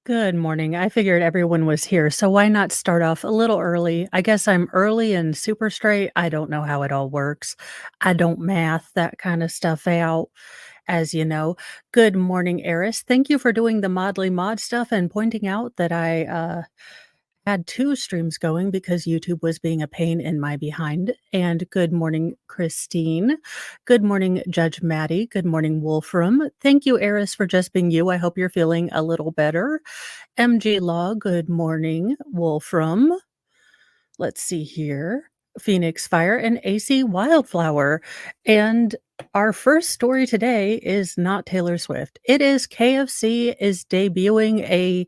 Good morning. I figured everyone was here, so why not start off a little early? I guess I'm early and super straight. I don't know how it all works. I don't math that kind of stuff out, as you know. Good morning, Eris. Thank you for doing the Modly Mod stuff and pointing out that I had 2 streams going because YouTube was being a pain in my behind. And good morning, Christine. Good morning, Judge Maddie. Good morning, Wolfram. Thank you, Eris, for just being you. I hope you're feeling a little better. MG Law, good morning. Wolfram. Let's see here. Phoenix Fire and AC Wildflower. And our first story today is not Taylor Swift. It is KFC is debuting a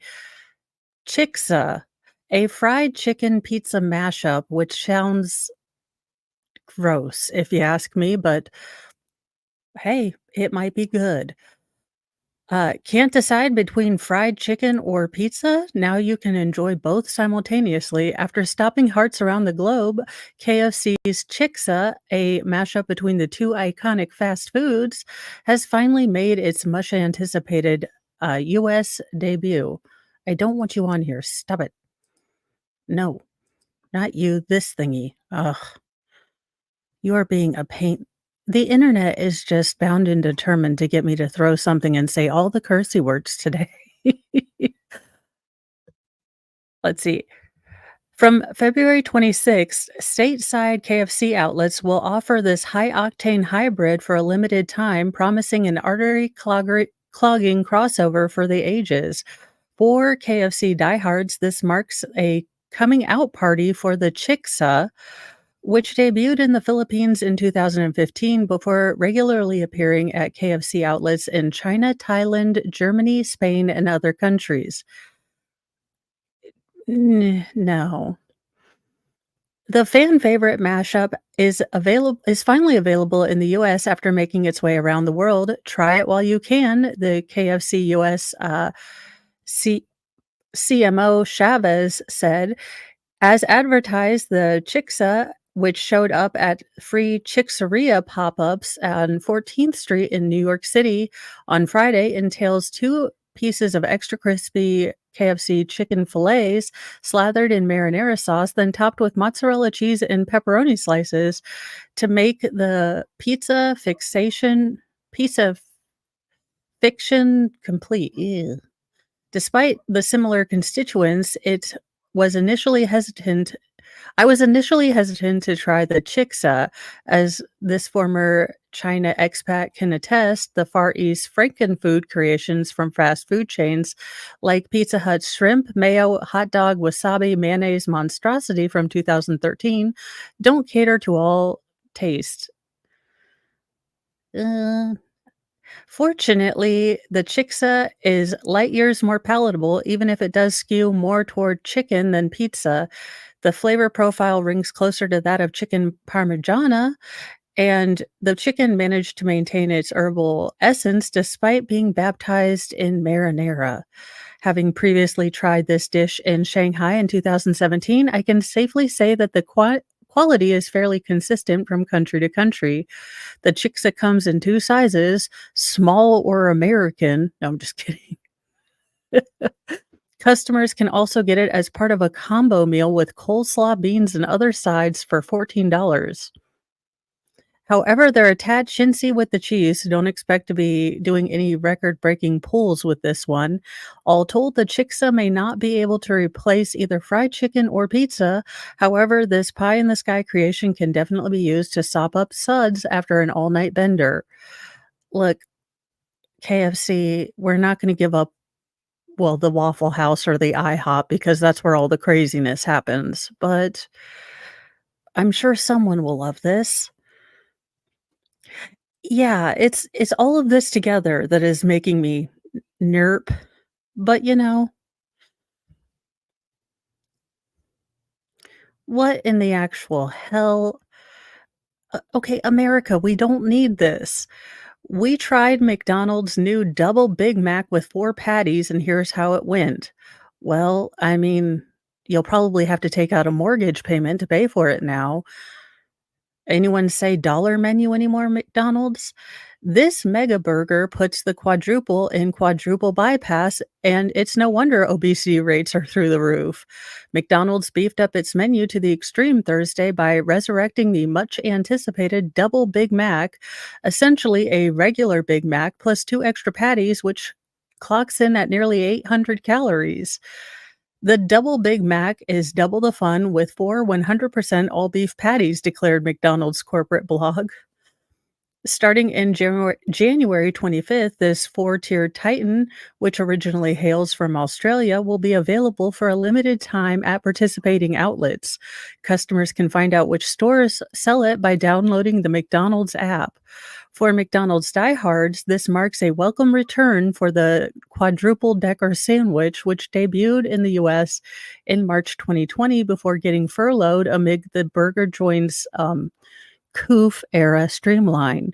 Chicksa, a fried chicken pizza mashup, which sounds gross if you ask me, but hey, it might be good. Can't decide between fried chicken or pizza? Now you can enjoy both simultaneously. After stopping hearts around the globe, KFC's Chicksa, a mashup between the two iconic fast foods, has finally made its much anticipated US debut. I don't want you on here. Stop it. No, not you, this thingy. Ugh, you are being a pain. The internet is just bound and determined to get me to throw something and say all the cursey words today. Let's see. From February 26th, stateside KFC outlets will offer this high octane hybrid for a limited time, promising an clogging crossover for the ages. For KFC diehards, this marks a coming out party for the Chicksa, which debuted in the Philippines in 2015 before regularly appearing at KFC outlets in China, Thailand, Germany, Spain, and other countries. No. The fan favorite mashup is finally available in the US after making its way around the world. Try it while you can. The KFC US C- CMO Chavez said, as advertised, the Chicksa, which showed up at free Chicksaria pop-ups on 14th Street in New York City on Friday, entails 2 pieces of extra crispy KFC chicken fillets slathered in marinara sauce, then topped with mozzarella cheese and pepperoni slices to make the pizza fiction complete. Ew. Despite the similar constituents, was initially hesitant I was initially hesitant to try the Chicksa, as this former China expat can attest. The Far East Frankenfood creations from fast food chains like Pizza Hut's shrimp, mayo, hot dog, wasabi, mayonnaise monstrosity from 2013 don't cater to all taste. Uh, Fortunately, the Chicksa is light years more palatable, even if it does skew more toward chicken than pizza. The flavor profile rings closer to that of chicken parmigiana, and the chicken managed to maintain its herbal essence despite being baptized in marinara. Having previously tried this dish in Shanghai in 2017, I can safely say that the quality is fairly consistent from country to country. The Chicksa comes in 2 sizes, small or American. No, I'm just kidding. Customers can also get it as part of a combo meal with coleslaw, beans, and other sides for $14. However, they're a tad chintzy with the cheese, so don't expect to be doing any record-breaking pulls with this one. All told, the Chicksa may not be able to replace either fried chicken or pizza. However, this pie-in-the-sky creation can definitely be used to sop up suds after an all-night bender. Look, KFC, we're not gonna give up, well, the Waffle House or the IHOP because that's where all the craziness happens, but I'm sure someone will love this. Yeah, it's all of this together that is making me nerp, but, what in the actual hell? Okay, America, we don't need this. We tried McDonald's new double Big Mac with 4 patties, and here's how it went. Well, I mean, you'll probably have to take out a mortgage payment to pay for it now. Anyone say dollar menu anymore, McDonald's? This mega burger puts the quadruple in quadruple bypass, and it's no wonder obesity rates are through the roof. McDonald's beefed up its menu to the extreme Thursday by resurrecting the much anticipated double Big Mac, essentially a regular Big Mac plus two extra patties, which clocks in at nearly 800 calories. The double Big Mac is double the fun with four 100% all beef patties, declared McDonald's corporate blog. Starting in January 25th, this four-tiered Titan, which originally hails from Australia, will be available for a limited time at participating outlets. Customers can find out which stores sell it by downloading the McDonald's app. For McDonald's diehards, this marks a welcome return for the quadruple decker sandwich, which debuted in the US in March 2020 before getting furloughed amid the burger joint's Coof era streamline.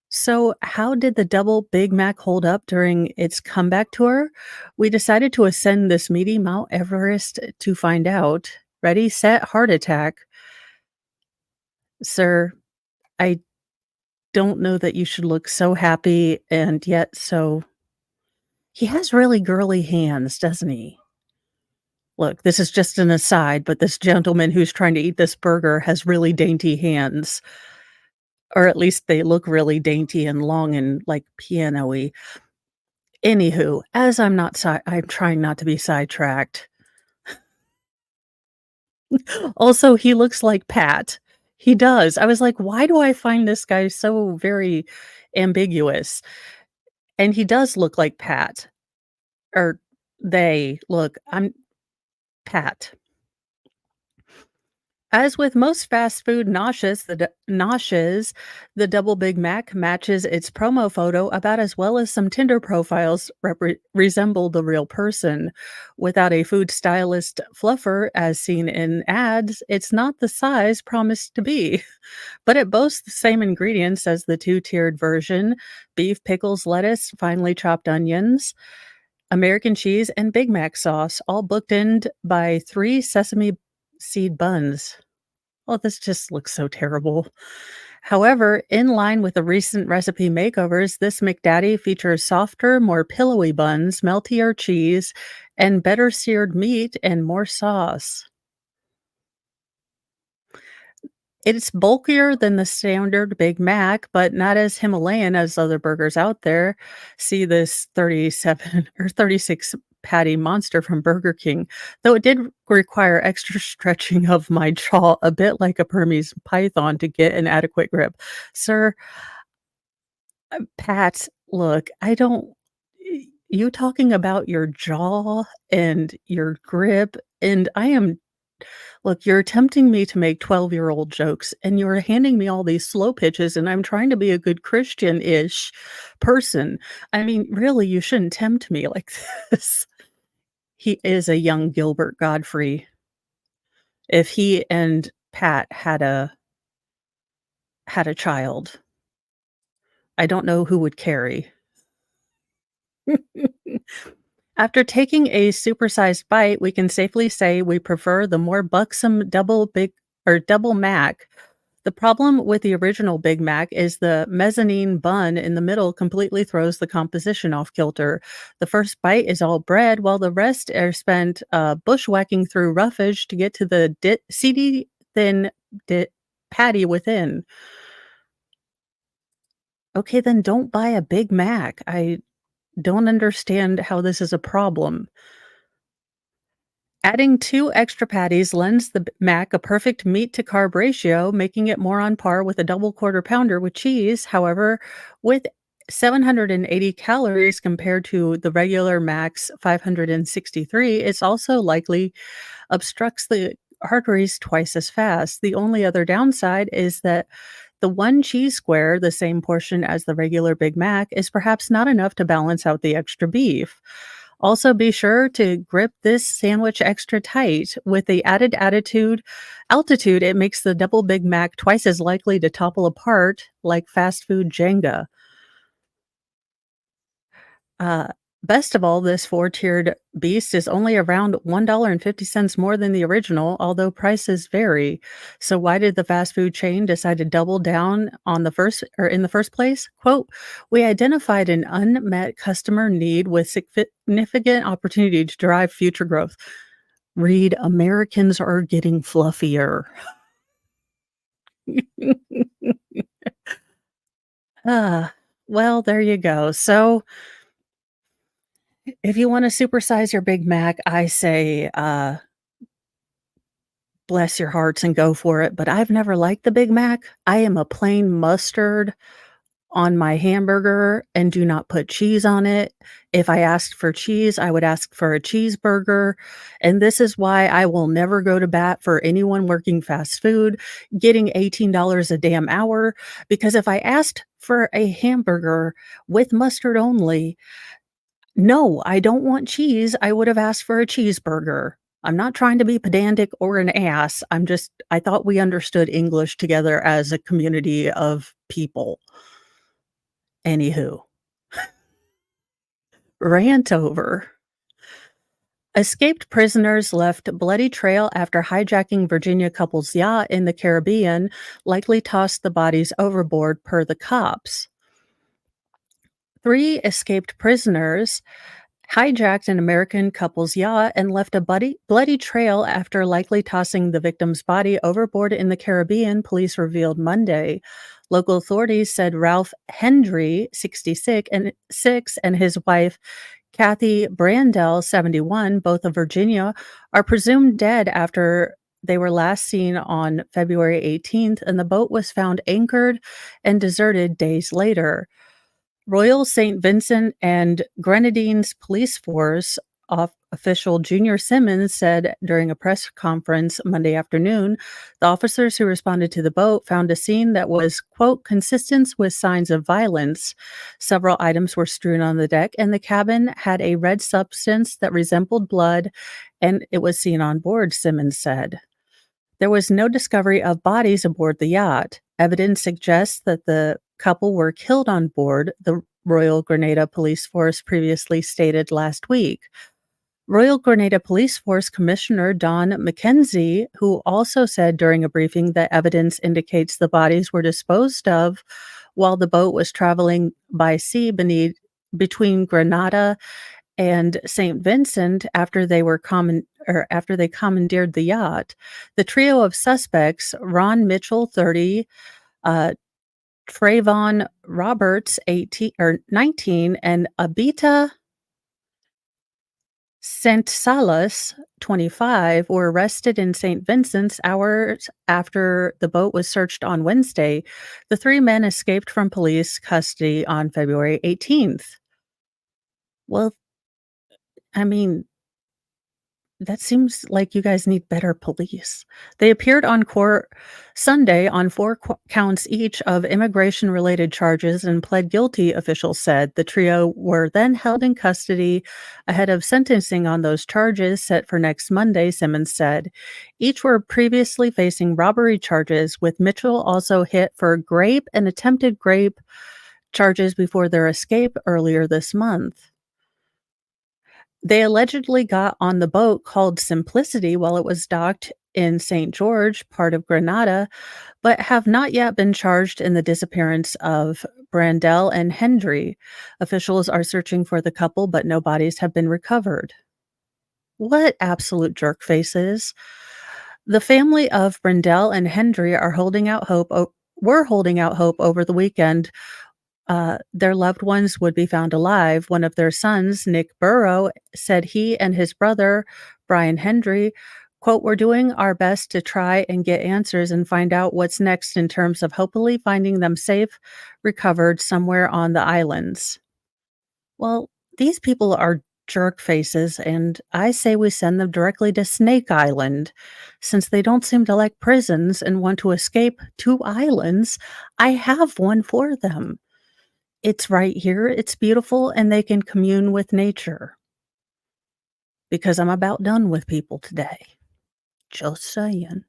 So, how did the double Big Mac hold up during its comeback tour? We decided to ascend this meaty Mount Everest to find out. Ready, set, heart attack. Sir, I don't know that you should look so happy and yet so. He has really girly hands, doesn't he? Look, this is just an aside, but this gentleman who's trying to eat this burger has really dainty hands. Or at least they look really dainty and long and, like, piano-y. Anywho, as I'm trying not to be sidetracked. Also, he looks like Pat. He does. I was like, "Why do I find this guy so very ambiguous?" And he does look like Pat, or they look I'm Pat. As with most fast food noshes, the Double Big Mac matches its promo photo about as well as some Tinder profiles resemble the real person. Without a food stylist fluffer as seen in ads, it's not the size promised to be. But it boasts the same ingredients as the two-tiered version: beef, pickles, lettuce, finely chopped onions, American cheese, and Big Mac sauce, all bookended by three sesame seed buns. Oh, this just looks so terrible. However, in line with the recent recipe makeovers, this McDaddy features softer, more pillowy buns, meltier cheese, and better seared meat and more sauce. It's bulkier than the standard Big Mac, but not as Himalayan as other burgers out there. See this 37 or 36 patty monster from Burger King, though it did require extra stretching of my jaw, a bit like a Burmese python, to get an adequate grip. Sir, Pat, look, I don't you talking about your jaw and your grip, and I am look, you're tempting me to make 12-year-old jokes, and you're handing me all these slow pitches, and I'm trying to be a good Christian-ish person. I mean, really, you shouldn't tempt me like this. He is a young Gilbert Godfrey. If he and Pat had a child, I don't know who would carry. After taking a supersized bite, we can safely say we prefer the more buxom double Mac. The problem with the original Big Mac is the mezzanine bun in the middle completely throws the composition off kilter. The first bite is all bread, while the rest are spent bushwhacking through roughage to get to the seedy, thin patty within. Okay, then don't buy a Big Mac. I don't understand how this is a problem. Adding 2 extra patties lends the Mac a perfect meat to carb ratio, making it more on par with a double quarter pounder with cheese. However, with 780 calories compared to the regular Mac's 563, it's also likely obstructs the arteries twice as fast. The only other downside is that the one cheese square, the same portion as the regular Big Mac, is perhaps not enough to balance out the extra beef. Also, be sure to grip this sandwich extra tight. With the added altitude, it makes the double Big Mac twice as likely to topple apart like fast food Jenga. Uh, Best of all, this four-tiered beast is only around $1.50 more than the original, although prices vary. So why did the fast food chain decide to double down on the first or in the first place? Quote, "We identified an unmet customer need with significant opportunity to drive future growth." Read, Americans are getting fluffier. Ah, well, there you go. So if you want to supersize your Big Mac, I say, bless your hearts and go for it, but I've never liked the Big Mac. I am a plain mustard on my hamburger and do not put cheese on it. If I asked for cheese, I would ask for a cheeseburger, and this is why I will never go to bat for anyone working fast food, getting $18 a damn hour, because if I asked for a hamburger with mustard only, no, I don't want cheese. I would have asked for a cheeseburger. I'm not trying to be pedantic or an ass. I thought we understood English together as a community of people. Anywho, rant over. Escaped prisoners left bloody trail after hijacking Virginia couple's yacht in the Caribbean, likely tossed the bodies overboard per the cops. Three escaped prisoners hijacked an American couple's yacht and left a bloody trail after likely tossing the victim's body overboard in the Caribbean, police revealed Monday. Local authorities said Ralph Hendry, 66, and his wife, Kathy Brandel, 71, both of Virginia, are presumed dead after they were last seen on February 18th, and the boat was found anchored and deserted days later. Royal St. Vincent and Grenadines Police Force official Junior Simmons said during a press conference Monday afternoon, the officers who responded to the boat found a scene that was, quote, consistent with signs of violence. Several items were strewn on the deck, and the cabin had a red substance that resembled blood, and it was seen on board, Simmons said. There was no discovery of bodies aboard the yacht. Evidence suggests that the couple were killed on board, the Royal Grenada Police Force previously stated last week. Royal Grenada Police Force Commissioner Don McKenzie, who also said during a briefing that evidence indicates the bodies were disposed of while the boat was traveling by sea between Grenada and St. Vincent after they commandeered the yacht. The trio of suspects, Ron Mitchell, 30, uh, Trayvon Roberts, 18 or 19, and Abita Saint Salas, 25, were arrested in St. Vincent's hours after the boat was searched on Wednesday. The three men escaped from police custody on February 18th. Well, I mean, that seems like you guys need better police. They appeared on court Sunday on four counts each of immigration related charges and pled guilty, officials said. The trio were then held in custody ahead of sentencing on those charges set for next Monday, Simmons said. Each were previously facing robbery charges, with Mitchell also hit for grape and attempted grape charges before their escape earlier this month. They allegedly got on the boat called Simplicity while it was docked in St. George, part of Grenada, but have not yet been charged in the disappearance of Brandel and Hendry. Officials are searching for the couple, but no bodies have been recovered. What absolute jerk faces. The family of Brandel and Hendry are holding out hope. Were holding out hope over the weekend their loved ones would be found alive. One of their sons, Nick Burrow, said he and his brother, Brian Hendry, quote, "We're doing our best to try and get answers and find out what's next in terms of hopefully finding them safe, recovered somewhere on the islands." Well, these people are jerk faces, and I say we send them directly to Snake Island. Since they don't seem to like prisons and want to escape to islands, I have one for them. It's right here, it's beautiful, and they can commune with nature, because I'm about done with people today. Just saying.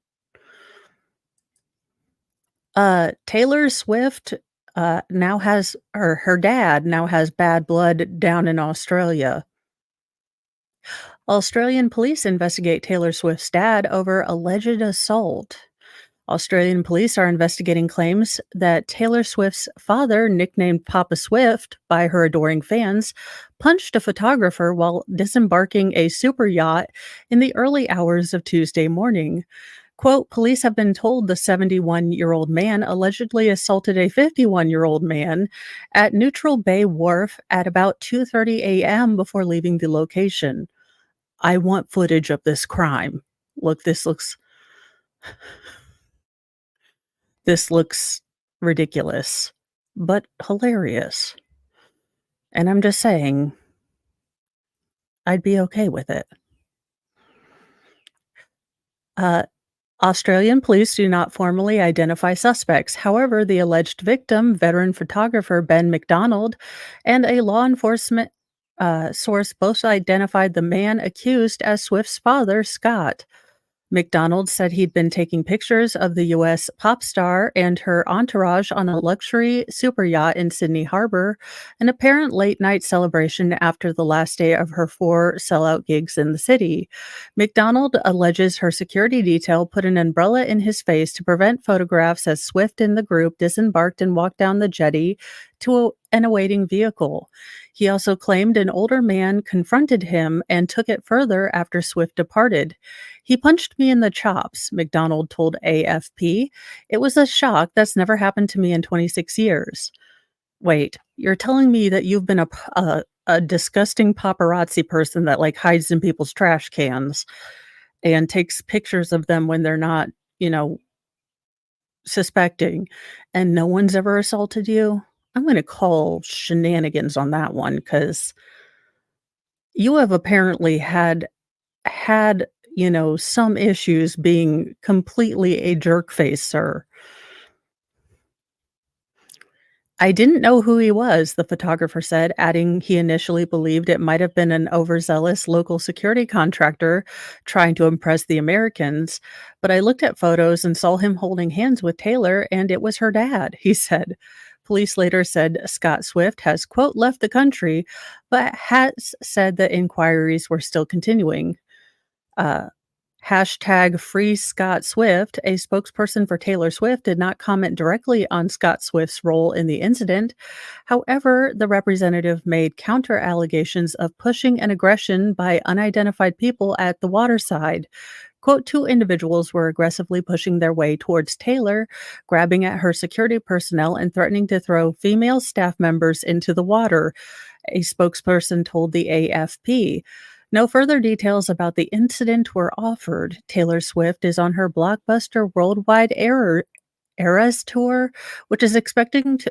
Taylor Swift, now has or her dad now has bad blood down in Australia. Australian police investigate Taylor Swift's dad over alleged assault. Australian police are investigating claims that Taylor Swift's father, nicknamed Papa Swift by her adoring fans, punched a photographer while disembarking a super yacht in the early hours of Tuesday morning. Quote, police have been told the 71-year-old man allegedly assaulted a 51-year-old man at Neutral Bay Wharf at about 2:30 a.m. before leaving the location. I want footage of this crime. Look, this looks ridiculous, but hilarious. And I'm just saying, I'd be okay with it. Uh, Australian police do not formally identify suspects. However, the alleged victim, veteran photographer Ben McDonald, and a law enforcement source both identified the man accused as Swift's father, Scott. McDonald said he'd been taking pictures of the US pop star and her entourage on a luxury super yacht in Sydney Harbor, an apparent late night celebration after the last day of her four sellout gigs in the city. McDonald alleges her security detail put an umbrella in his face to prevent photographs as Swift and the group disembarked and walked down the jetty to an awaiting vehicle. He also claimed an older man confronted him and took it further after Swift departed. He punched me in the chops, McDonald told AFP. It was a shock that's never happened to me in 26 years. Wait, you're telling me that you've been a disgusting paparazzi person that like hides in people's trash cans and takes pictures of them when they're not, you know, suspecting, and no one's ever assaulted you? I'm going to call shenanigans on that one because you have apparently had, some issues being completely a jerk face, sir. I didn't know who he was, the photographer said, adding he initially believed it might have been an overzealous local security contractor trying to impress the Americans. But I looked at photos and saw him holding hands with Taylor, and it was her dad, he said. Police later said Scott Swift has, quote, left the country, but has said that inquiries were still continuing. Uh, Hashtag Free Scott Swift, a spokesperson for Taylor Swift, did not comment directly on Scott Swift's role in the incident. However, the representative made counter allegations of pushing and aggression by unidentified people at the waterside. Quote, two individuals were aggressively pushing their way towards Taylor, grabbing at her security personnel and threatening to throw female staff members into the water, a spokesperson told the AFP. No further details about the incident were offered. Taylor Swift is on her blockbuster worldwide Eras tour, which is expected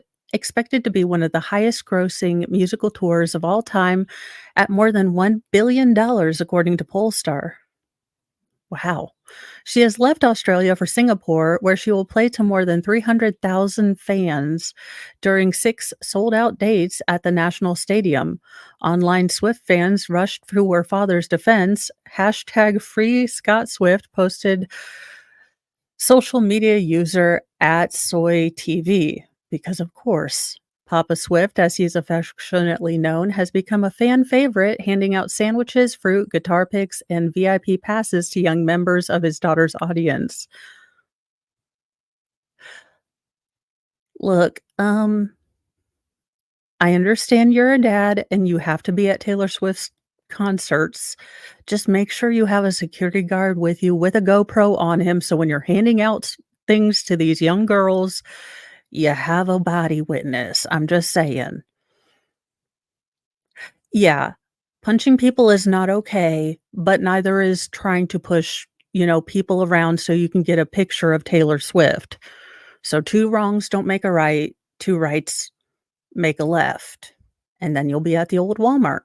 to be one of the highest grossing musical tours of all time at more than $1 billion, according to Polestar. Wow. She has left Australia for Singapore, where she will play to more than 300,000 fans during 6 sold-out dates at the National Stadium. Online Swift fans rushed to her father's defense. Hashtag Free Scott Swift posted social media user at SoyTV, because of course, Papa Swift, as he's affectionately known, has become a fan favorite, handing out sandwiches, fruit, guitar picks, and VIP passes to young members of his daughter's audience. Look, I understand you're a dad and you have to be at Taylor Swift's concerts. Just make sure you have a security guard with you with a GoPro on him so when you're handing out things to these young girls, you have a body witness. I'm just saying. Yeah, punching people is not okay, but neither is trying to push, people around so you can get a picture of Taylor Swift. So 2 wrongs don't make a right, 2 rights make a left, and then you'll be at the old Walmart.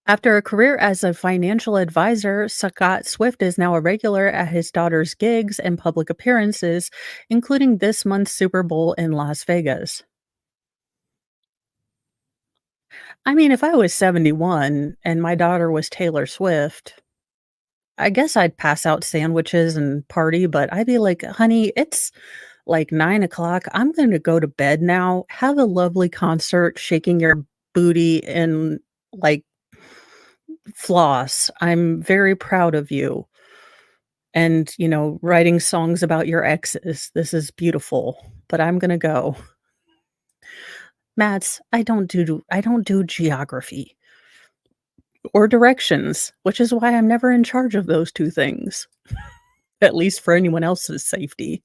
After a career as a financial advisor, Scott Swift is now a regular at his daughter's gigs and public appearances, including this month's Super Bowl in Las Vegas. I mean, if I was 71 and my daughter was Taylor Swift, I guess I'd pass out sandwiches and party, but I'd be like, "Honey, it's like 9 o'clock. I'm gonna go to bed now. Have a lovely concert, shaking your booty and, like, floss. I'm very proud of you, and, writing songs about your exes. This is beautiful, but I'm gonna go." Mads, I don't do geography or directions, which is why I'm never in charge of those 2 things, at least for anyone else's safety.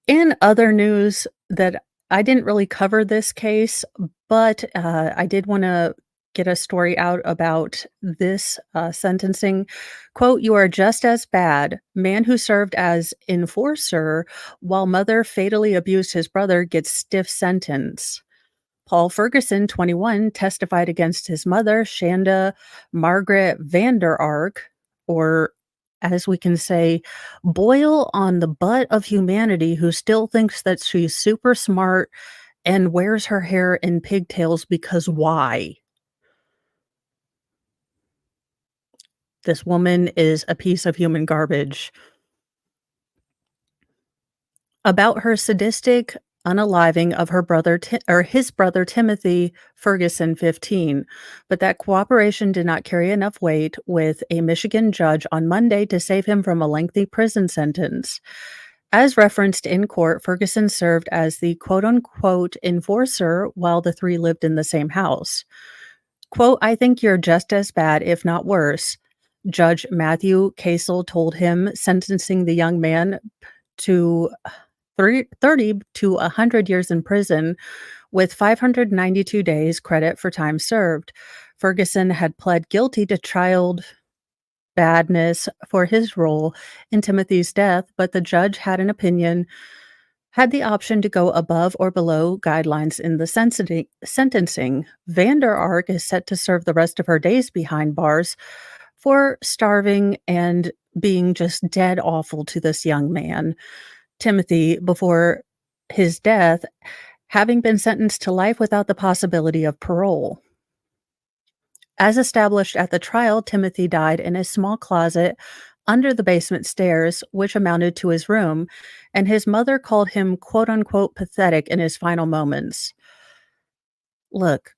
In other news that I didn't really cover this case, but, I did wanna get a story out about this, sentencing. Quote, "You are just as bad. Man who served as enforcer while mother fatally abused his brother gets stiff sentence." Paul Ferguson, 21, testified against his mother, Shanda Margaret Vander Ark, or as we can say, boil on the butt of humanity who still thinks that she's super smart and wears her hair in pigtails because why? This woman is a piece of human garbage. About her sadistic unaliving of her brother or his brother Timothy Ferguson, 15, but that cooperation did not carry enough weight with a Michigan judge on Monday to save him from a lengthy prison sentence. As referenced in court, Ferguson served as the quote unquote enforcer while the three lived in the same house. Quote, "I think you're just as bad, if not worse," Judge Matthew Casel told him, sentencing the young man to 30 to 100 years in prison with 592 days credit for time served. Ferguson had pled guilty to child badness for his role in Timothy's death, but the judge had an opinion, had the option to go above or below guidelines in the sentencing. Vander Ark is set to serve the rest of her days behind bars for starving and being just dead awful to this young man. Timothy, before his death, having been sentenced to life without the possibility of parole. As established at the trial, Timothy died in a small closet under the basement stairs, which amounted to his room, and his mother called him quote unquote pathetic in his final moments. Look,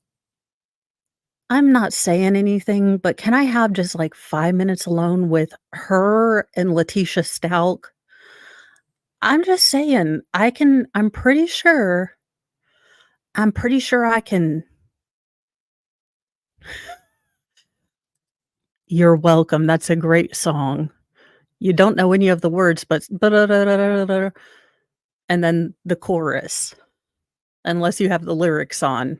I'm not saying anything, but can I have just like 5 minutes alone with her and Letitia Stalk? I'm just saying, I'm pretty sure I can. You're welcome, that's a great song. You don't know any of the words, but and then the chorus, unless you have the lyrics on.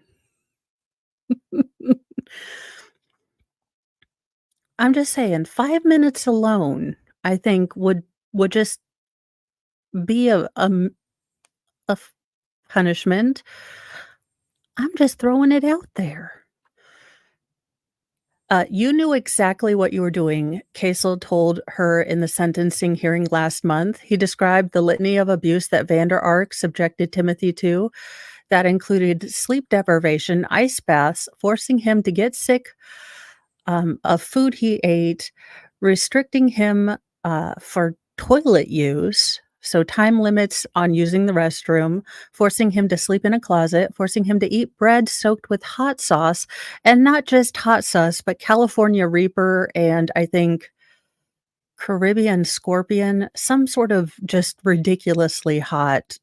I'm just saying 5 minutes alone, I think would just be a punishment. I'm just throwing it out there. "You knew exactly what you were doing," Casel told her in the sentencing hearing last month. He described the litany of abuse that Vander Ark subjected Timothy to. That included sleep deprivation, ice baths, forcing him to get sick of food he ate, restricting him for toilet use, so time limits on using the restroom, forcing him to sleep in a closet, forcing him to eat bread soaked with hot sauce, and not just hot sauce, but California Reaper and I think Caribbean Scorpion, some sort of just ridiculously hot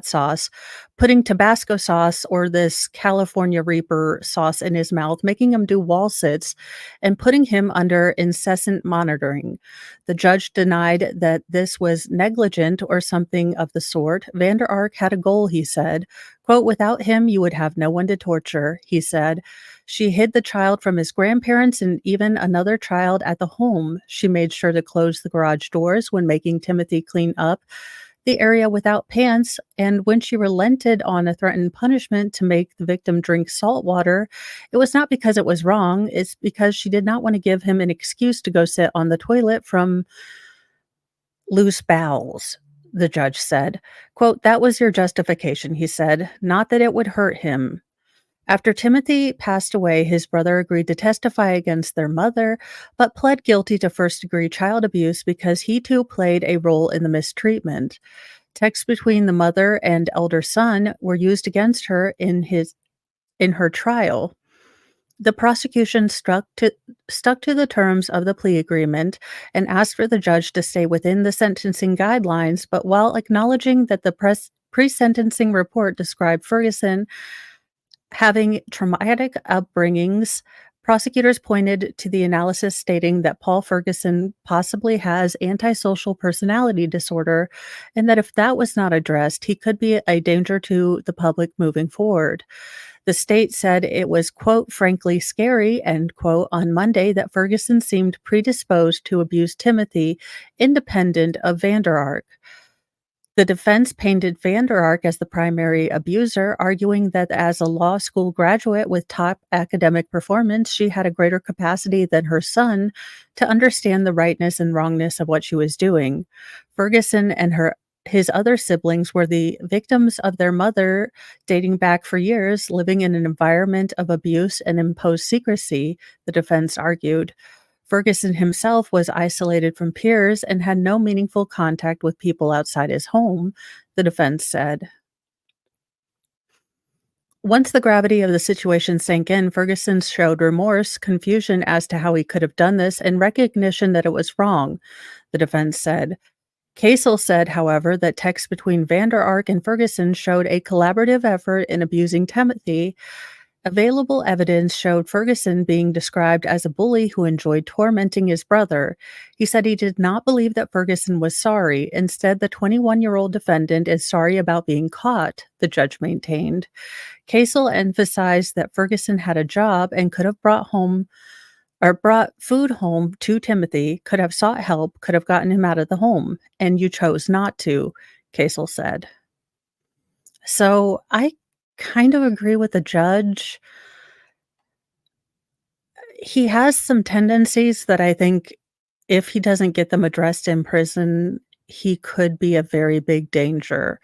sauce, putting Tabasco sauce or this California Reaper sauce in his mouth, making him do wall sits, and putting him under incessant monitoring. The judge denied that this was negligent or something of the sort. Vander Ark had a goal, he said. Quote, "Without him, you would have no one to torture," he said. "She hid the child from his grandparents and even another child at the home. She made sure to close the garage doors when making Timothy clean up the area without pants, and when she relented on a threatened punishment to make the victim drink salt water, it was not because it was wrong, it's because she did not want to give him an excuse to go sit on the toilet from loose bowels," the judge said. Quote, "That was your justification," he said, "not that it would hurt him." After Timothy passed away, his brother agreed to testify against their mother, but pled guilty to first degree child abuse because he too played a role in the mistreatment. Texts between the mother and elder son were used against her in her trial. The prosecution stuck to the terms of the plea agreement and asked for the judge to stay within the sentencing guidelines, but while acknowledging that the pre-sentencing report described Ferguson having traumatic upbringings, prosecutors pointed to the analysis stating that Paul Ferguson possibly has antisocial personality disorder, and that if that was not addressed, he could be a danger to the public moving forward. The state said it was, quote, frankly scary, end quote, on Monday that Ferguson seemed predisposed to abuse Timothy, independent of Vander Ark. The defense painted Vander Ark as the primary abuser, arguing that as a law school graduate with top academic performance, she had a greater capacity than her son to understand the rightness and wrongness of what she was doing. Ferguson and his other siblings were the victims of their mother dating back for years, living in an environment of abuse and imposed secrecy, the defense argued. Ferguson himself was isolated from peers and had no meaningful contact with people outside his home, the defense said. Once the gravity of the situation sank in, Ferguson showed remorse, confusion as to how he could have done this, and recognition that it was wrong, the defense said. Casel said, however, that texts between Vander Ark and Ferguson showed a collaborative effort in abusing Timothy. Available evidence showed Ferguson being described as a bully who enjoyed tormenting his brother. He said he did not believe that Ferguson was sorry. Instead, the 21-year-old defendant is sorry about being caught, the judge maintained. Casel emphasized that Ferguson had a job and could have brought food home to Timothy, could have sought help, could have gotten him out of the home, and you chose not to, Casel said. So I kind of agree with the judge. He has some tendencies that I think if he doesn't get them addressed in prison, he could be a very big danger.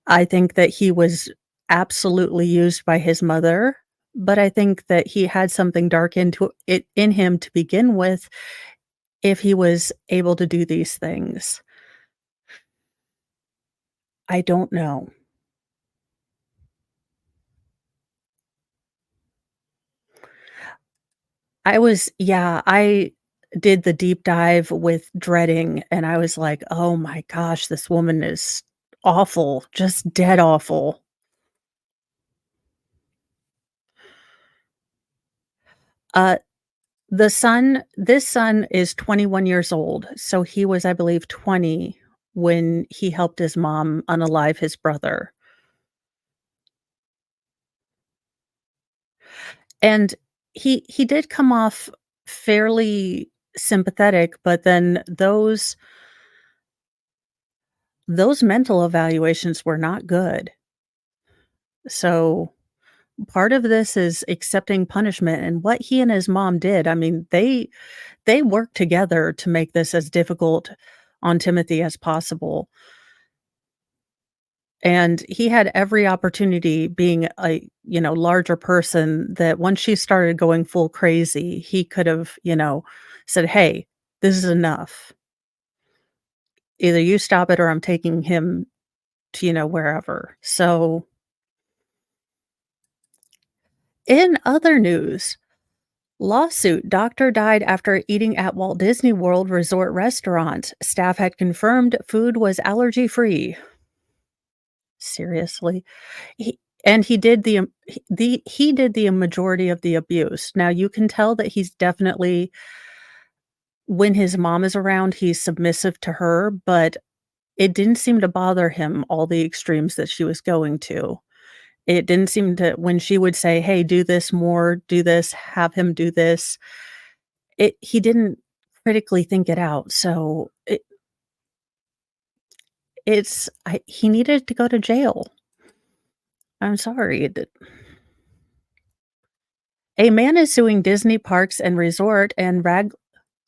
I think that he was absolutely used by his mother, but I think that he had something dark into it in him to begin with if he was able to do these things. I don't know. I did the deep dive with dreading, and I was like, "Oh my gosh, this woman is awful, just dead awful." Uh, this son is 21 years old, so he was, I believe, 20 when he helped his mom unalive his brother, and he did come off fairly sympathetic, but then those mental evaluations were not good. So, part of this is accepting punishment, and what he and his mom did, I mean, they worked together to make this as difficult on Timothy as possible, and he had every opportunity being a, larger person that once she started going full crazy, he could have, said, "Hey, this is enough. Either you stop it or I'm taking him to, wherever." So, in other news, lawsuit: doctor died after eating at Walt Disney World Resort restaurant. Staff had confirmed food was allergy free. Seriously? He did he did the majority of the abuse. Now you can tell that he's definitely when his mom is around, he's submissive to her, but it didn't seem to bother him all the extremes that she was going to. It didn't seem to when she would say, "Hey, do this more, do this, have him do this." He didn't critically think it out, so he needed to go to jail. I'm sorry. A man is suing Disney Parks and Resort and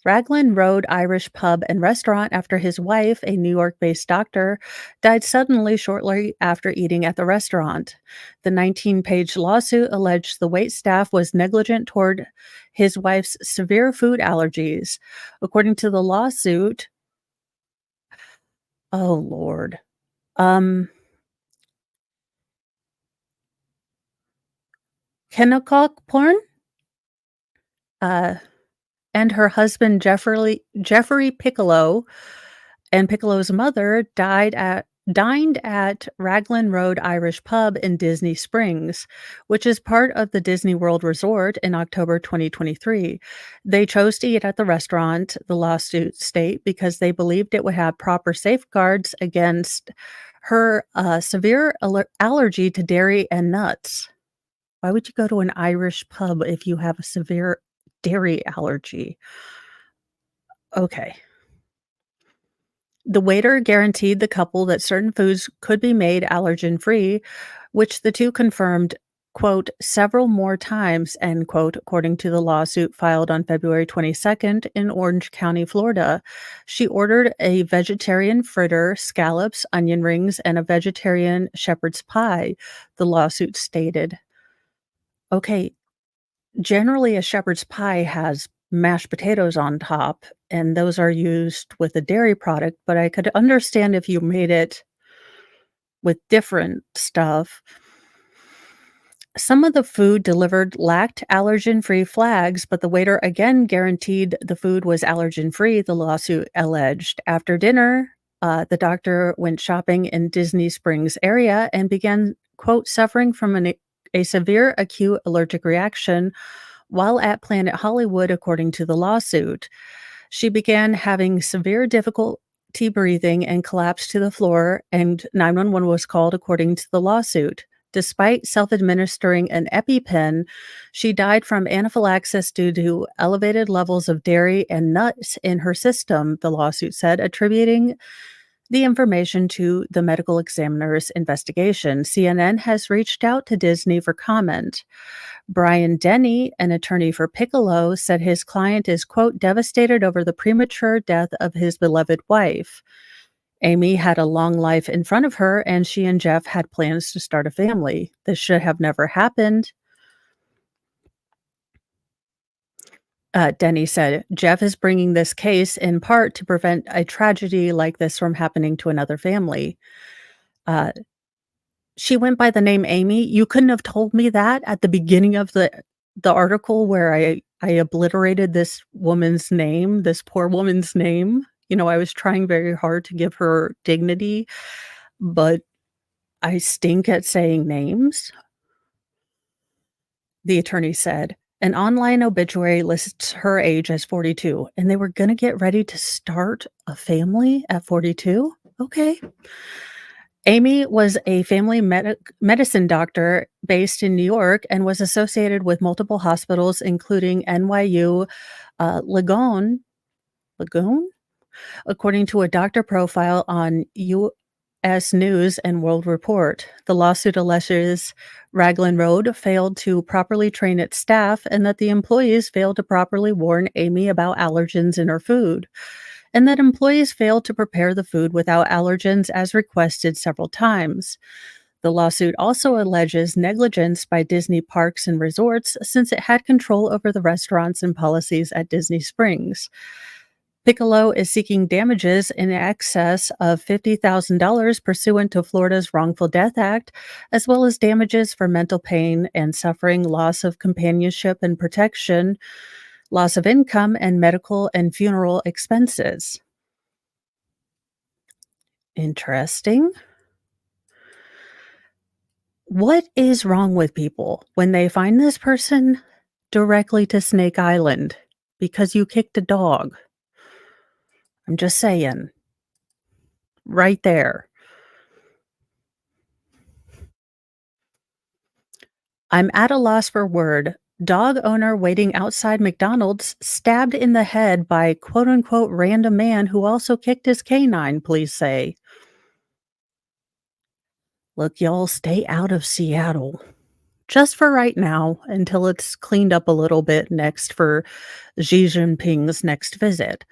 Raglan Road Irish Pub and Restaurant after his wife, a New York based doctor, died suddenly shortly after eating at the restaurant. The 19-page lawsuit alleged the wait staff was negligent toward his wife's severe food allergies. According to the lawsuit, oh Lord. Um, Kennecott porn? Uh, and her husband Jeffrey Piccolo and Piccolo's mother dined at Raglan Road Irish Pub in Disney Springs, which is part of the Disney World Resort in October 2023. They chose to eat at the restaurant, the lawsuit state, because they believed it would have proper safeguards against her severe allergy to dairy and nuts. Why would you go to an Irish pub if you have a severe dairy allergy? Okay. The waiter guaranteed the couple that certain foods could be made allergen free, which the two confirmed, quote, several more times, end quote, according to the lawsuit filed on February 22nd in Orange County, Florida. She ordered a vegetarian fritter, scallops, onion rings, and a vegetarian shepherd's pie, the lawsuit stated. Okay, generally, a shepherd's pie has mashed potatoes on top, and those are used with a dairy product, but I could understand if you made it with different stuff. Some of the food delivered lacked allergen-free flags, but the waiter again guaranteed the food was allergen-free, the lawsuit alleged. After dinner, the doctor went shopping in Disney Springs area and began, quote, suffering from a severe acute allergic reaction while at Planet Hollywood, according to the lawsuit. She began having severe difficulty breathing and collapsed to the floor, and 911 was called, according to the lawsuit. Despite self administering an EpiPen, she died from anaphylaxis due to elevated levels of dairy and nuts in her system, the lawsuit said, attributing the information to the medical examiner's investigation. CNN has reached out to Disney for comment. Brian Denny, an attorney for Piccolo, said his client is, quote, devastated over the premature death of his beloved wife. Amy had a long life in front of her, and she and Jeff had plans to start a family. This should have never happened. Denny said, Jeff is bringing this case in part to prevent a tragedy like this from happening to another family. Uh, she went by the name Amy. You couldn't have told me that at the beginning of the article where I obliterated this woman's name, this poor woman's name. You know, I was trying very hard to give her dignity, but I stink at saying names, the attorney said. An online obituary lists her age as 42, and they were gonna get ready to start a family at 42? Okay. Amy was a family medicine doctor based in New York and was associated with multiple hospitals, including NYU Langone, according to a doctor profile on U.S. News and World Report. The lawsuit alleges Raglan Road failed to properly train its staff and that the employees failed to properly warn Amy about allergens in her food, and that employees failed to prepare the food without allergens as requested several times. The lawsuit also alleges negligence by Disney Parks and Resorts since it had control over the restaurants and policies at Disney Springs. Piccolo is seeking damages in excess of $50,000 pursuant to Florida's Wrongful Death Act, as well as damages for mental pain and suffering, loss of companionship and protection, loss of income, and medical and funeral expenses. Interesting. What is wrong with people when they find this person directly to Snake Island because you kicked a dog? I'm just saying. Right there. I'm at a loss for word. Dog owner waiting outside McDonald's stabbed in the head by quote unquote random man who also kicked his canine, police say. Look, y'all, stay out of Seattle. just for right now until it's cleaned up a little bit next for Xi Jinping's next visit.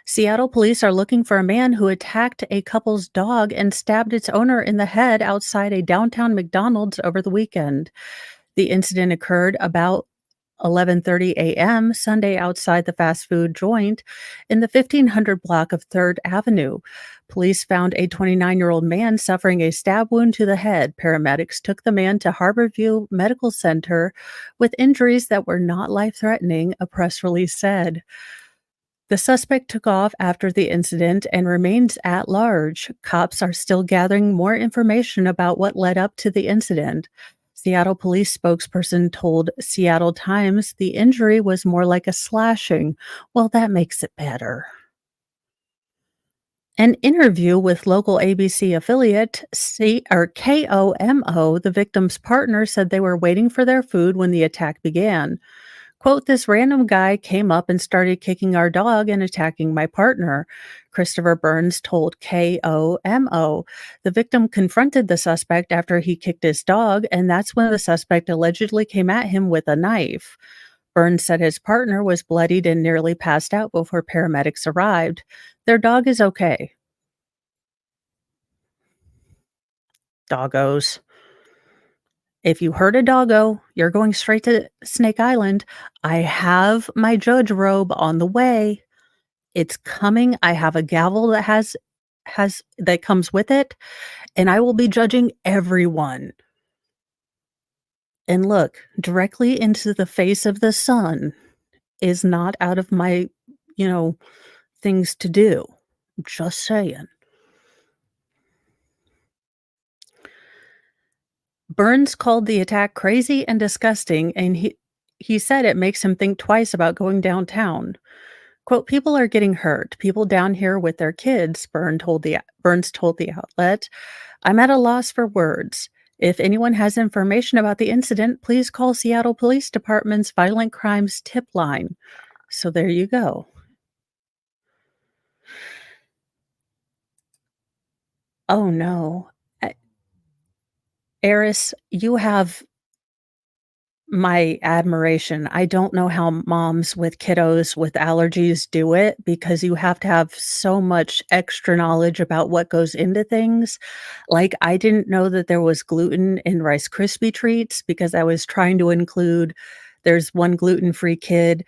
Seattle police are looking for a man who attacked a couple's dog and stabbed its owner in the head outside a downtown McDonald's over the weekend. The incident occurred about 11:30 a.m. Sunday outside the fast food joint in the 1500 block of 3rd Avenue. Police found a 29-year-old man suffering a stab wound to the head. Paramedics took the man to Harborview Medical Center with injuries that were not life-threatening, a press release said. The suspect took off after the incident and remains at large. Cops are still gathering more information about what led up to the incident. Seattle police spokesperson told Seattle Times the injury was more like a slashing. Well, that makes it better. An interview with local ABC affiliate KOMO, the victim's partner said they were waiting for their food when the attack began. Quote, this random guy came up and started kicking our dog and attacking my partner, Christopher Burns told KOMO. The victim confronted the suspect after he kicked his dog, and that's when the suspect allegedly came at him with a knife. Burns said his partner was bloodied and nearly passed out before paramedics arrived. Their dog is okay. Doggos. If you heard a doggo, you're going straight to Snake Island. I have my judge robe on the way. It's coming. I have a gavel that has that comes with it, and I will be judging everyone. And look, directly into the face of the sun is not out of my, you know, things to do. Just saying. Burns called the attack crazy and disgusting, and he said it makes him think twice about going downtown. Quote, "People are getting hurt. People down here with their kids," Burns told the outlet. "I'm at a loss for words. If anyone has information about the incident, please call Seattle Police Department's Violent Crimes Tip Line." So there you go. Oh, no. Uh, Eris, you have my admiration. I don't know how moms with kiddos with allergies do it because you have to have so much extra knowledge about what goes into things. Like, I didn't know that there was gluten in Rice Krispie treats because I was trying to include there's one gluten-free kid,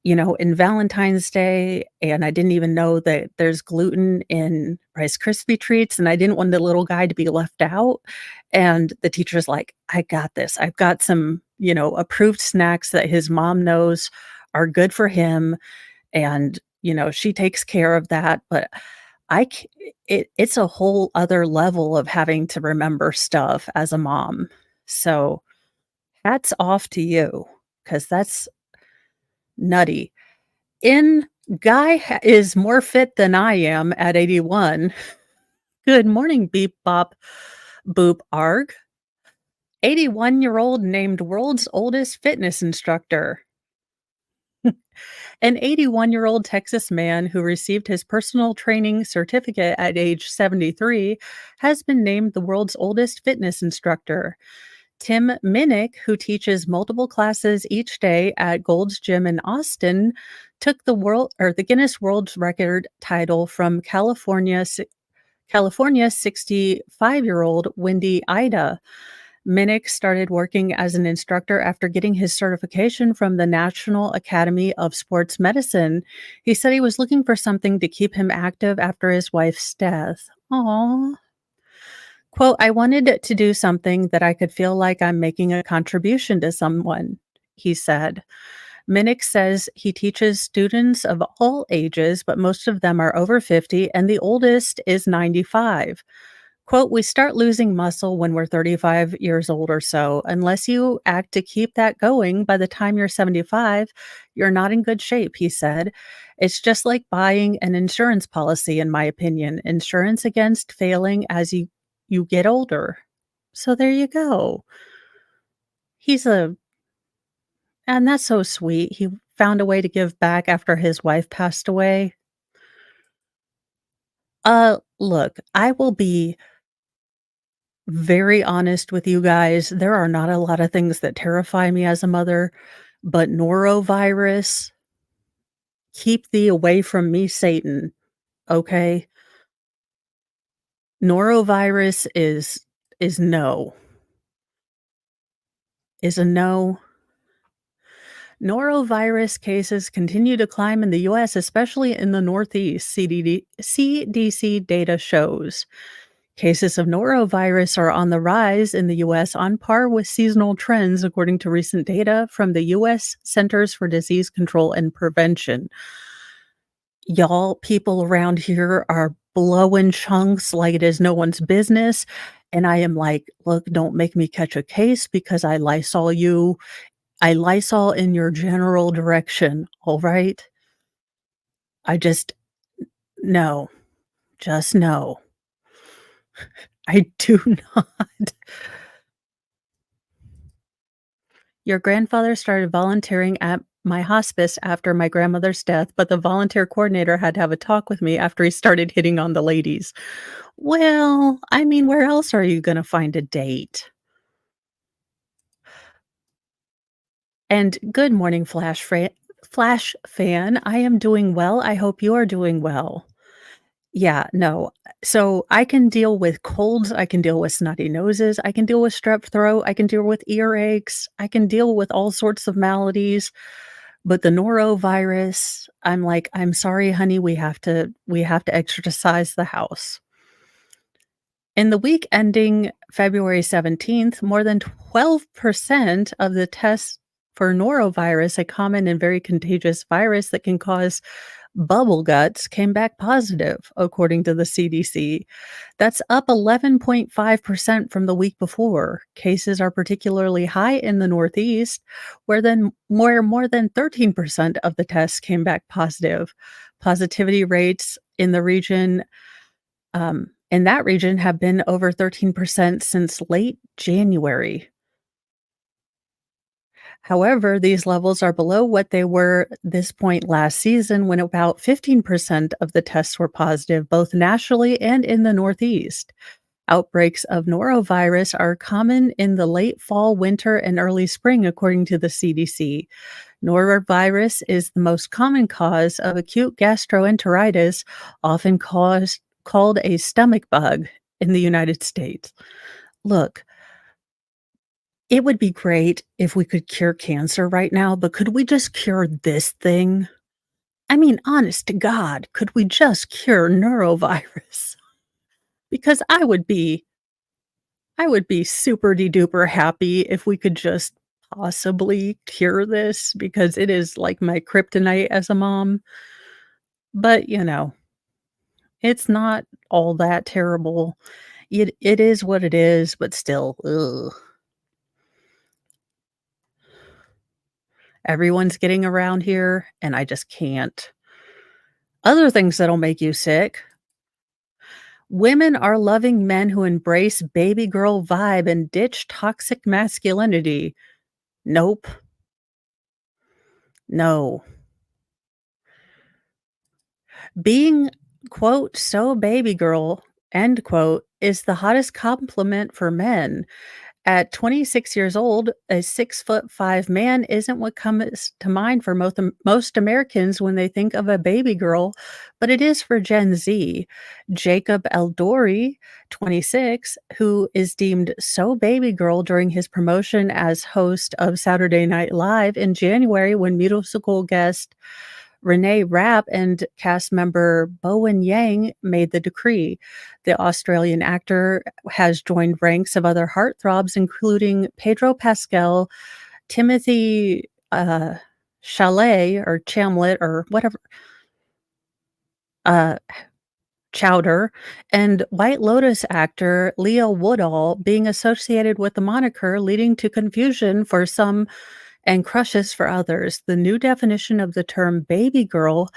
in Valentine's Day, and I didn't even know that there's gluten in Rice Krispie treats, and I didn't want the little guy to be left out, and the teacher's like, "I got this. I've got some, approved snacks that his mom knows are good for him, and, she takes care of that," but I c it's a whole other level of having to remember stuff as a mom. So, hats off to you, because that's nutty. In Guy is more fit than I am at 81. Good morning, beep bop boop arg. 81-year-old named world's oldest fitness instructor. An 81-year-old Texas man who received his personal training certificate at age 73 has been named the world's oldest fitness instructor. Tim Minnick, who teaches multiple classes each day at Gold's Gym in Austin, took the Guinness World Record title from California 65-year-old Wendy Ida. Minnick started working as an instructor after getting his certification from the National Academy of Sports Medicine. He said he was looking for something to keep him active after his wife's death. Aww. Quote, "I wanted to do something that I could feel like I'm making a contribution to someone," he said. Minnick says he teaches students of all ages, but most of them are over 50, and the oldest is 95. Quote, "We start losing muscle when we're 35 years old or so. Unless you act to keep that going by the time you're 75, you're not in good shape," he said. "It's just like buying an insurance policy, in my opinion. Insurance against failing as you get older." So there you go. He's a and that's so sweet. He found a way to give back after his wife passed away. Look, I will be very honest with you guys. There are not a lot of things that terrify me as a mother, but norovirus, keep thee away from me, Satan, okay? Norovirus is no, is a no. Norovirus cases continue to climb in the US, especially in the Northeast, CDC data shows. Cases of norovirus are on the rise in the US on par with seasonal trends, according to recent data from the US Centers for Disease Control and Prevention. Y'all, people around here are blowing chunks like it is no one's business. And I am like, look, don't make me catch a case because I Lysol you. I Lysol in your general direction. All right. I just, no, just no. I do not. Your grandfather started volunteering at my hospice after my grandmother's death, but the volunteer coordinator had to have a talk with me after he started hitting on the ladies. Well, I mean, where else are you gonna find a date? And good morning, Flash fan. I am doing well. I hope you are doing well. Yeah, no. So I can deal with colds, I can deal with snotty noses, I can deal with strep throat, I can deal with earaches, I can deal with all sorts of maladies. But the norovirus, I'm like, "I'm sorry, honey, we have to exercise the house." In the week ending February 17th, more than 12% of the tests for norovirus, a common and very contagious virus that can cause bubble guts, came back positive, according to the CDC. That's up 11.5% from the week before. Cases are particularly high in the Northeast, where more than 13% of the tests came back positive. Positivity rates in that region have been over 13% since late January. However, these levels are below what they were this point last season when about 15% of the tests were positive, both nationally and in the Northeast. Outbreaks of norovirus are common in the late fall, winter, and early spring, according to the CDC. Norovirus is the most common cause of acute gastroenteritis, often called a stomach bug in the United States. Look, it would be great if we could cure cancer right now, but could we just cure this thing? I mean, honest to God, could we just cure neurovirus? Because I would be super de duper happy if we could just possibly cure this because it is like my kryptonite as a mom. But, it's not all that terrible. It is what it is, but still, ugh. Everyone's getting around here, and I just can't. Other things that'll make you sick. Women are loving men who embrace baby girl vibe and ditch toxic masculinity. Nope. No. Being, quote, "so baby girl," end quote, is the hottest compliment for men. At 26 years old, a 6'5" man isn't what comes to mind for most Americans when they think of a baby girl, but it is for Gen Z. Jacob Eldori, 26, who is deemed so baby girl during his promotion as host of Saturday Night Live in January when musical guest Renee Rapp and cast member Bowen Yang made the decree. The Australian actor has joined ranks of other heartthrobs, including Pedro Pascal, Timothy Chalet or Chamlet or whatever, uh, Chowder, and White Lotus actor Leo Woodall being associated with the moniker, leading to confusion for some and crushes for others. The new definition of the term baby girl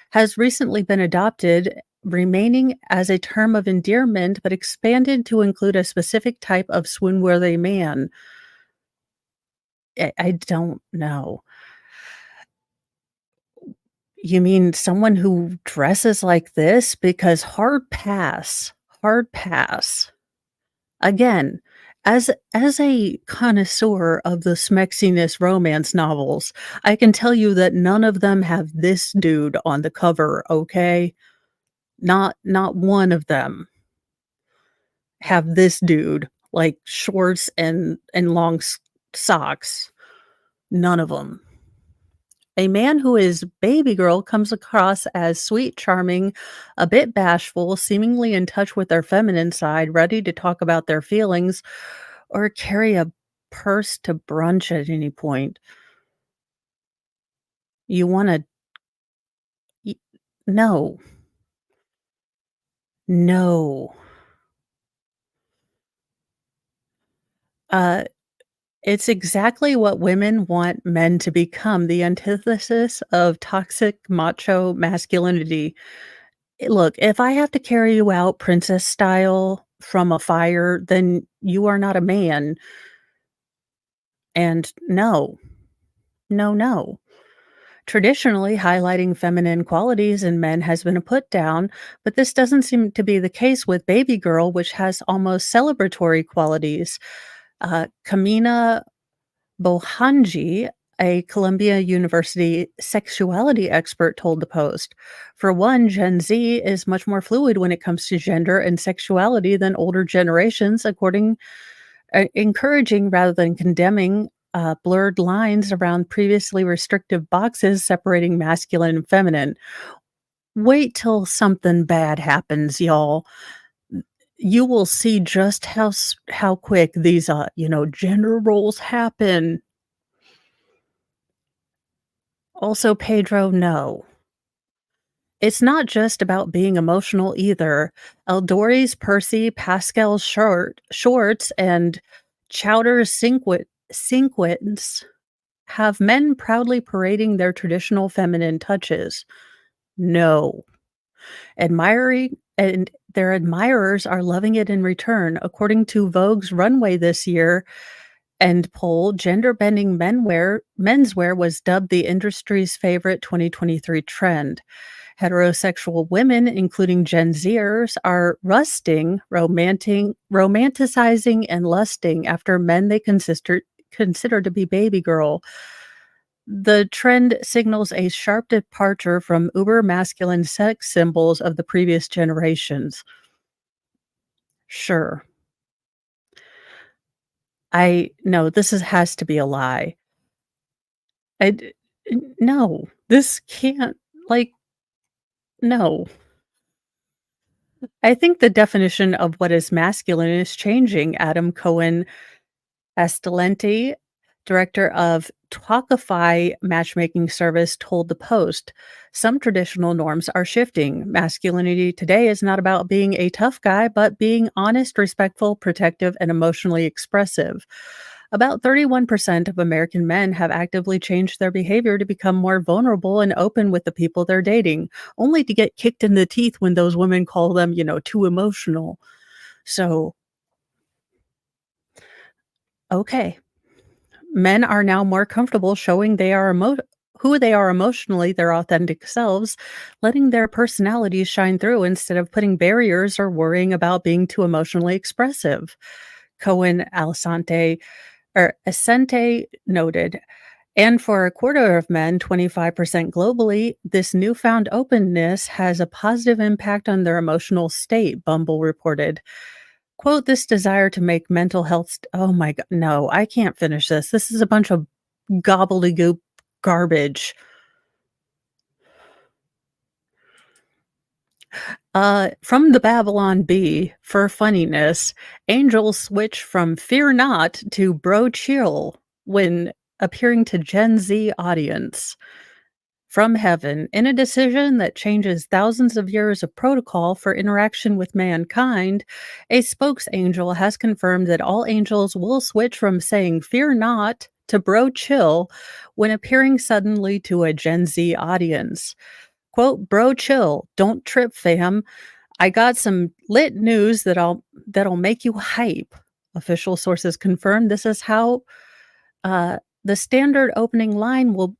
has recently been adopted, remaining as a term of endearment, but expanded to include a specific type of swoon-worthy man. I don't know. You mean someone who dresses like this? Because hard pass, hard pass. Again, as a connoisseur of the smexiness romance novels, I can tell you that none of them have this dude on the cover, okay? Not one of them have this dude, like, shorts and long socks. None of them. A man who is baby girl comes across as sweet, charming, a bit bashful, seemingly in touch with their feminine side, ready to talk about their feelings, or carry a purse to brunch at any point. You wanna no, no. Uh, it's exactly what women want men to become, the antithesis of toxic macho masculinity. Look, if I have to carry you out princess style from a fire, then you are not a man, and no, no, no. Traditionally, highlighting feminine qualities in men has been a put down, but this doesn't seem to be the case with Baby Girl, which has almost celebratory qualities. Kamina Bohanji, a Columbia University sexuality expert, told the Post. For one, Gen Z is much more fluid when it comes to gender and sexuality than older generations, encouraging rather than condemning blurred lines around previously restrictive boxes separating masculine and feminine. Wait till something bad happens, y'all. You will see just how quick these gender roles happen. Also, Pedro, no. It's not just about being emotional either. Eldori's Percy, Pascal's shorts, and Chowder's sequins have men proudly parading their traditional feminine touches. No. Admiring and their admirers are loving it in return. According to Vogue's runway this year and poll, gender bending menswear was dubbed the industry's favorite 2023 trend. Heterosexual women, including Gen Zers, are romanticizing and lusting after men they consider to be baby girl. The trend signals a sharp departure from uber masculine sex symbols of the previous generations. Sure. I no, has to be a lie. I d no, this can't, like, no. I think the definition of what is masculine is changing. Adam Cohen Estelenti, director of Talkify matchmaking service, told the Post, "Some traditional norms are shifting. Masculinity today is not about being a tough guy, but being honest, respectful, protective, and emotionally expressive." About 31% of American men have actively changed their behavior to become more vulnerable and open with the people they're dating, only to get kicked in the teeth when those women call them, too emotional. So, okay. Men are now more comfortable showing who they are emotionally, their authentic selves, letting their personalities shine through instead of putting barriers or worrying about being too emotionally expressive. Cohen Asante noted, and for a quarter of men, 25% globally, this newfound openness has a positive impact on their emotional state, Bumble reported. Quote, "This desire to make mental health oh my god, no, I can't finish this. This is a bunch of gobbledygook garbage." From the Babylon Bee, for funniness, angels switch from fear not to bro chill when appearing to Gen Z audience. From heaven, in a decision that changes thousands of years of protocol for interaction with mankind, a spokesangel has confirmed that all angels will switch from saying fear not to bro chill when appearing suddenly to a Gen Z audience. Quote, "Bro chill, don't trip fam. I got some lit news that'll make you hype." Official sources confirmed this is how the standard opening line will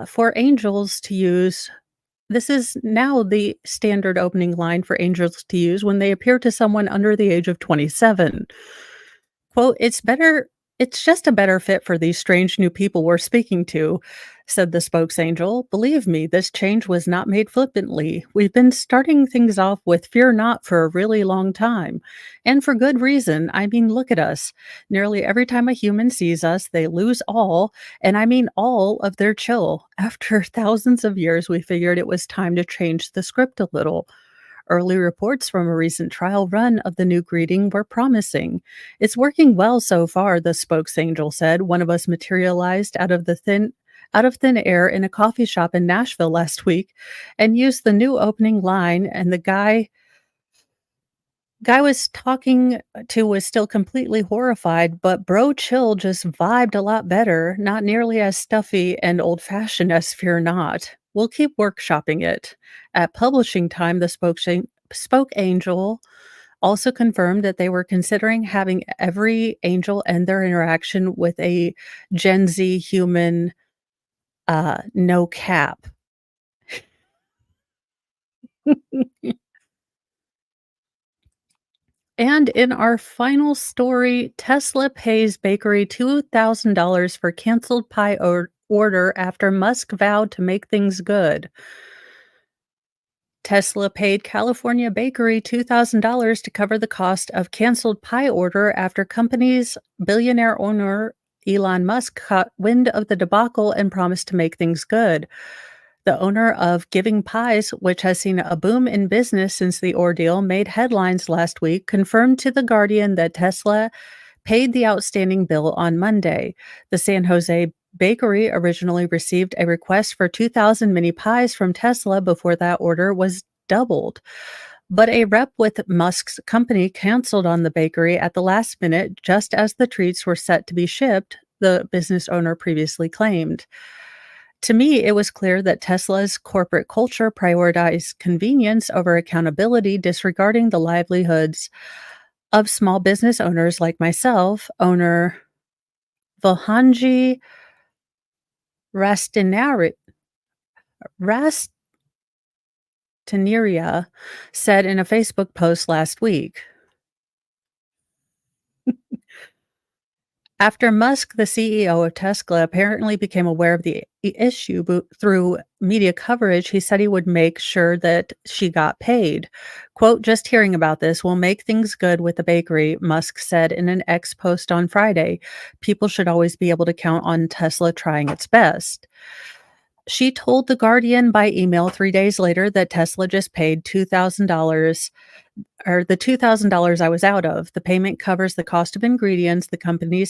for angels to use This is now the standard opening line for angels to use when they appear to someone under the age of 27. Quote, it's just a better fit for these strange new people we're speaking to, said the spokesangel. Believe me, this change was not made flippantly. We've been starting things off with fear not for a really long time. And for good reason. I mean, look at us. Nearly every time a human sees us, they lose all, and I mean all of their chill. After thousands of years, we figured it was time to change the script a little. Early reports from a recent trial run of the new greeting were promising. It's working well so far, the spokesangel said. One of us materialized out of thin air in a coffee shop in Nashville last week and used the new opening line, and the guy was talking to was still completely horrified, but Bro Chill just vibed a lot better, not nearly as stuffy and old-fashioned as Fear Not. We'll keep workshopping it. At publishing time, the spoke angel also confirmed that they were considering having every angel end their interaction with a Gen Z human, no cap. And in our final story, Tesla pays bakery $2,000 for canceled pie order after Musk vowed to make things good. Tesla paid California bakery $2,000 to cover the cost of canceled pie order after company's billionaire owner Elon Musk caught wind of the debacle and promised to make things good. The owner of Giving Pies, which has seen a boom in business since the ordeal made headlines last week, confirmed to The Guardian that Tesla paid the outstanding bill on Monday. The San Jose bakery originally received a request for 2,000 mini pies from Tesla before that order was doubled. But a rep with Musk's company canceled on the bakery at the last minute just as the treats were set to be shipped, the business owner previously claimed. To me, it was clear that Tesla's corporate culture prioritized convenience over accountability, disregarding the livelihoods of small business owners like myself. Owner Vahanji Rastinari Rastineria said in a Facebook post last week. After Musk, the CEO of Tesla, apparently became aware of the issue through media coverage, he said he would make sure that she got paid. Quote, just hearing about this will make things good with the bakery, Musk said in an X post on Friday. People should always be able to count on Tesla trying its best. She told The Guardian by email 3 days later that Tesla just paid $2,000, or the $2,000 I was out of. The payment covers the cost of ingredients the company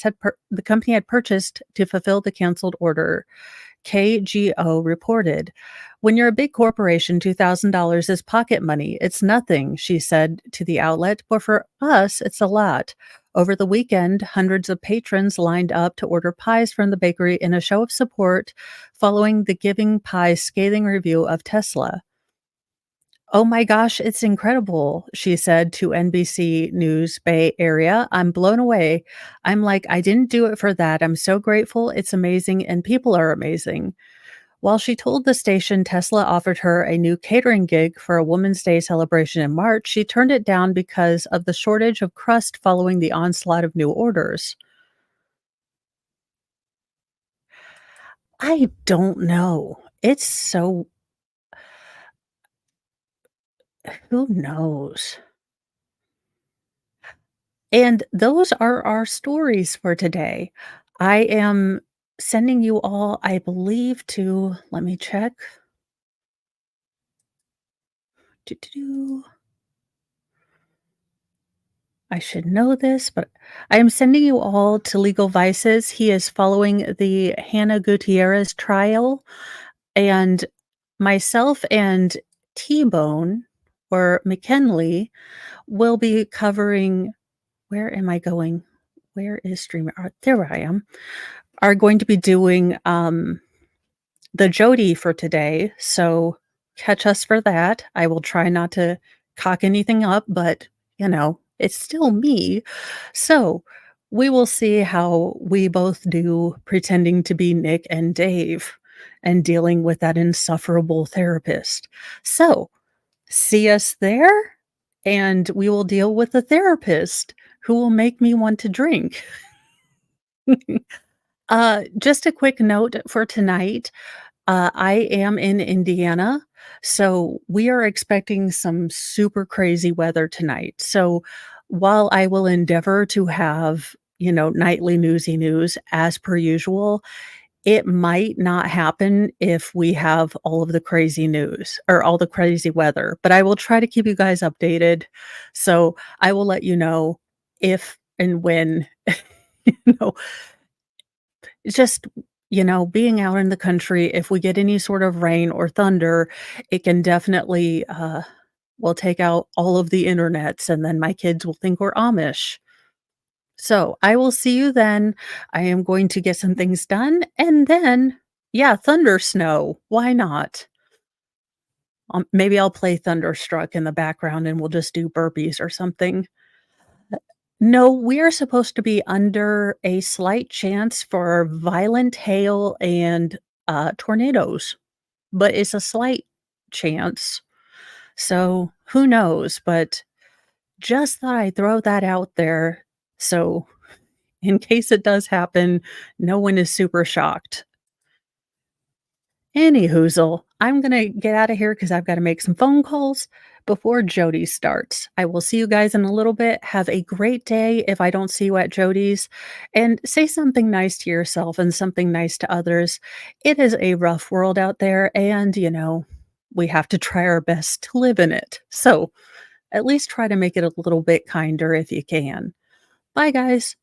had purchased to fulfill the canceled order. KGO reported. When you're a big corporation, $2,000 is pocket money. It's nothing, she said to the outlet, but for us, it's a lot. Over the weekend, hundreds of patrons lined up to order pies from the bakery in a show of support following the Giving Pie scathing review of Tesla. "Oh my gosh, it's incredible," she said to NBC News Bay Area. "I'm blown away. I'm like, I didn't do it for that. I'm so grateful. It's amazing, and people are amazing." While she told the station Tesla offered her a new catering gig for a Women's Day celebration in March, she turned it down because of the shortage of crust following the onslaught of new orders. I don't know. It's so who knows? And those are our stories for today. I am sending you all, I believe, to let me check. Doo-doo-doo. I should know this, but I am sending you all to Legal Vices. He is following the Hannah Gutierrez trial, and myself and T-Bone, or McKinley, will be covering. Where am I going? Where is Streamer? There I am. Are going to be doing the Jody for today, so catch us for that. I will try not to cock anything up, but, it's still me. So, we will see how we both do pretending to be Nick and Dave. and dealing with that insufferable therapist. So, see us there, and we will deal with the therapist who will make me want to drink. Just a quick note for tonight. I am in Indiana, so we are expecting some super crazy weather tonight. So while I will endeavor to have, nightly newsy news as per usual, it might not happen if we have all of the crazy news or all the crazy weather, but I will try to keep you guys updated. So I will let you know if and when, you know, it's just, being out in the country, if we get any sort of rain or thunder, it can definitely, will take out all of the internets, and then my kids will think we're Amish. So, I will see you then. I am going to get some things done, and then, yeah, thunder snow, why not? Maybe I'll play Thunderstruck in the background, and we'll just do burpees or something. No, we are supposed to be under a slight chance for violent hail and, tornadoes, but it's a slight chance. So, who knows, but just thought I'd throw that out there, so in case it does happen, no one is super shocked. Any hoozle, I'm gonna get out of here because I've gotta make some phone calls before Jody starts. I will see you guys in a little bit. Have a great day if I don't see you at Jody's, and say something nice to yourself and something nice to others. It is a rough world out there, and, we have to try our best to live in it. So, at least try to make it a little bit kinder if you can. Bye, guys.